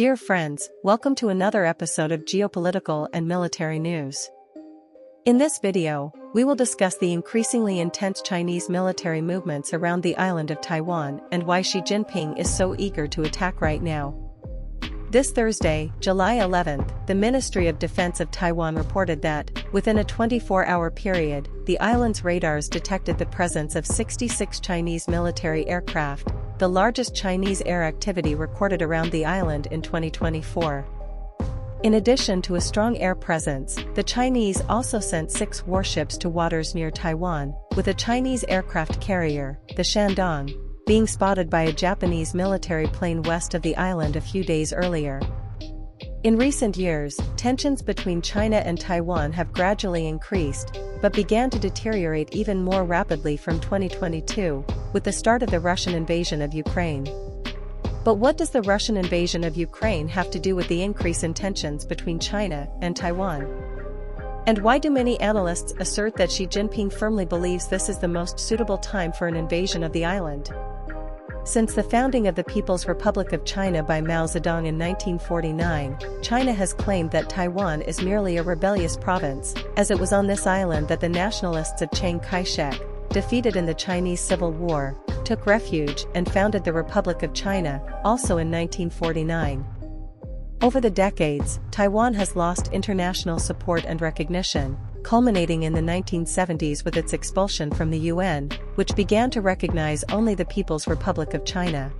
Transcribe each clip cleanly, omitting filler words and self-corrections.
Dear friends, welcome to another episode of Geopolitical and Military News. In this video, we will discuss the increasingly intense Chinese military movements around the island of Taiwan and why Xi Jinping is so eager to attack right now. This Thursday, July 11th, the Ministry of Defense of Taiwan reported that, within a 24-hour period, the island's radars detected the presence of 66 Chinese military aircraft, the largest Chinese air activity recorded around the island in 2024. In addition to a strong air presence, the Chinese also sent 6 warships to waters near Taiwan, with a Chinese aircraft carrier, the Shandong, being spotted by a Japanese military plane west of the island a few days earlier. In recent years, tensions between China and Taiwan have gradually increased, but began to deteriorate even more rapidly from 2022, with the start of the Russian invasion of Ukraine. But what does the Russian invasion of Ukraine have to do with the increase in tensions between China and Taiwan? And why do many analysts assert that Xi Jinping firmly believes this is the most suitable time for an invasion of the island? Since the founding of the People's Republic of China by Mao Zedong in 1949, China has claimed that Taiwan is merely a rebellious province, as it was on this island that the nationalists of Chiang Kai-shek, defeated in the Chinese Civil War, took refuge and founded the Republic of China, also in 1949. Over the decades, Taiwan has lost international support and recognition, culminating in the 1970s with its expulsion from the UN, which began to recognize only the People's Republic of China.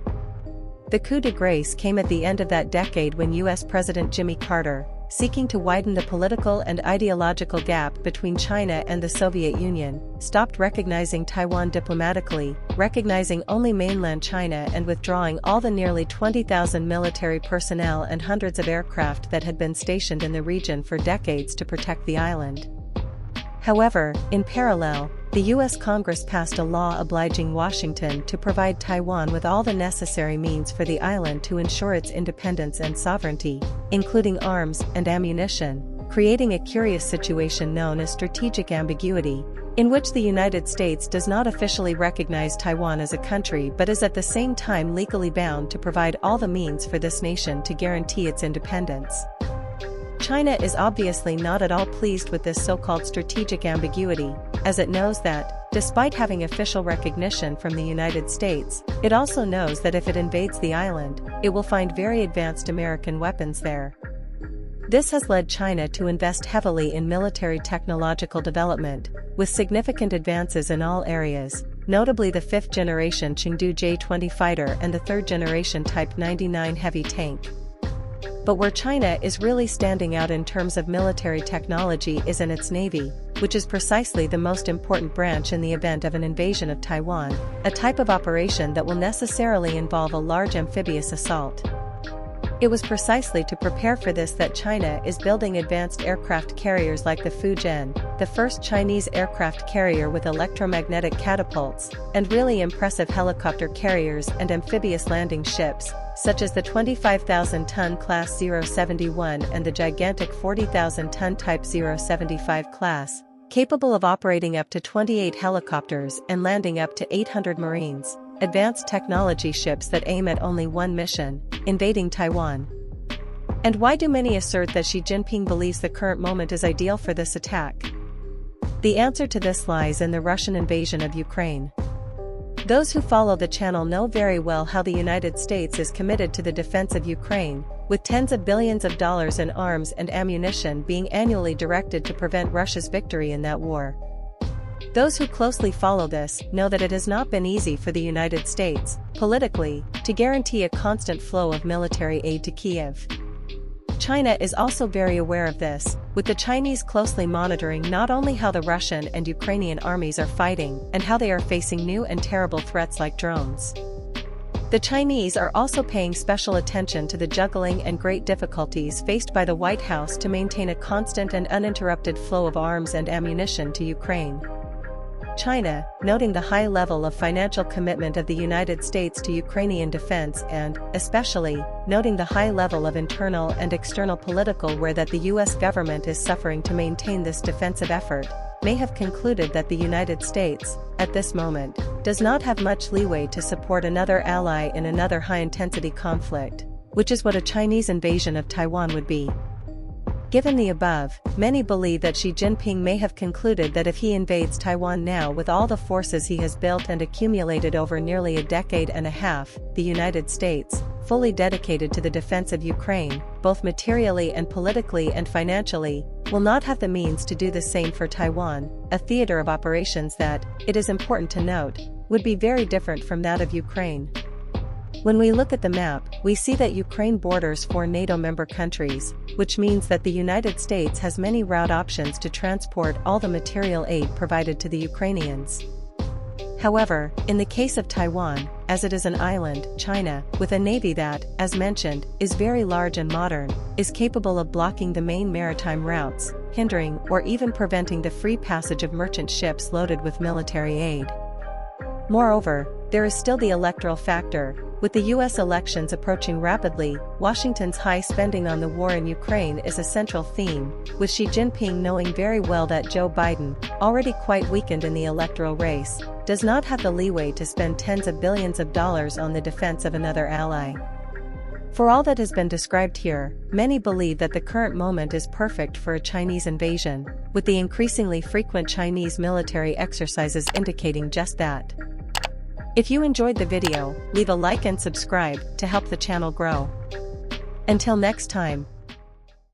The coup de grace came at the end of that decade when US President Jimmy Carter, seeking to widen the political and ideological gap between China and the Soviet Union, stopped recognizing Taiwan diplomatically, recognizing only mainland China and withdrawing all the nearly 20,000 military personnel and hundreds of aircraft that had been stationed in the region for decades to protect the island. However, in parallel, the U.S. Congress passed a law obliging Washington to provide Taiwan with all the necessary means for the island to ensure its independence and sovereignty, including arms and ammunition, creating a curious situation known as strategic ambiguity, in which the United States does not officially recognize Taiwan as a country but is at the same time legally bound to provide all the means for this nation to guarantee its independence. China is obviously not at all pleased with this so-called strategic ambiguity, as it knows that, despite having official recognition from the United States, it also knows that if it invades the island, it will find very advanced American weapons there. This has led China to invest heavily in military technological development, with significant advances in all areas, notably the 5th-generation Chengdu J-20 fighter and the 3rd-generation Type 99 heavy tank. But where China is really standing out in terms of military technology is in its navy, which is precisely the most important branch in the event of an invasion of Taiwan, a type of operation that will necessarily involve a large amphibious assault. It was precisely to prepare for this that China is building advanced aircraft carriers like the Fujian, the first Chinese aircraft carrier with electromagnetic catapults, and really impressive helicopter carriers and amphibious landing ships, such as the 25,000-ton Class 071 and the gigantic 40,000-ton Type 075 class, capable of operating up to 28 helicopters and landing up to 800 Marines, advanced technology ships that aim at only one mission: invading Taiwan. And why do many assert that Xi Jinping believes the current moment is ideal for this attack? The answer to this lies in the Russian invasion of Ukraine. Those who follow the channel know very well how the United States is committed to the defense of Ukraine, with tens of billions of dollars in arms and ammunition being annually directed to prevent Russia's victory in that war. Those who closely follow this know that it has not been easy for the United States, politically, to guarantee a constant flow of military aid to Kiev. China is also very aware of this, with the Chinese closely monitoring not only how the Russian and Ukrainian armies are fighting and how they are facing new and terrible threats like drones. The Chinese are also paying special attention to the juggling and great difficulties faced by the White House to maintain a constant and uninterrupted flow of arms and ammunition to Ukraine. China, noting the high level of financial commitment of the United States to Ukrainian defense and, especially, noting the high level of internal and external political war that the U.S. government is suffering to maintain this defensive effort, may have concluded that the United States, at this moment, does not have much leeway to support another ally in another high-intensity conflict, which is what a Chinese invasion of Taiwan would be. Given the above, many believe that Xi Jinping may have concluded that if he invades Taiwan now with all the forces he has built and accumulated over nearly a decade and a half, the United States, fully dedicated to the defense of Ukraine, both materially and politically and financially, will not have the means to do the same for Taiwan, a theater of operations that, it is important to note, would be very different from that of Ukraine. When we look at the map, we see that Ukraine borders 4 NATO member countries, which means that the United States has many route options to transport all the material aid provided to the Ukrainians. However, in the case of Taiwan, as it is an island, China, with a navy that, as mentioned, is very large and modern, is capable of blocking the main maritime routes, hindering or even preventing the free passage of merchant ships loaded with military aid. Moreover, there is still the electoral factor. With the U.S. elections approaching rapidly, Washington's high spending on the war in Ukraine is a central theme, with Xi Jinping knowing very well that Joe Biden, already quite weakened in the electoral race, does not have the leeway to spend tens of billions of dollars on the defense of another ally. For all that has been described here, many believe that the current moment is perfect for a Chinese invasion, with the increasingly frequent Chinese military exercises indicating just that. If you enjoyed the video, leave a like and subscribe to help the channel grow. Until next time,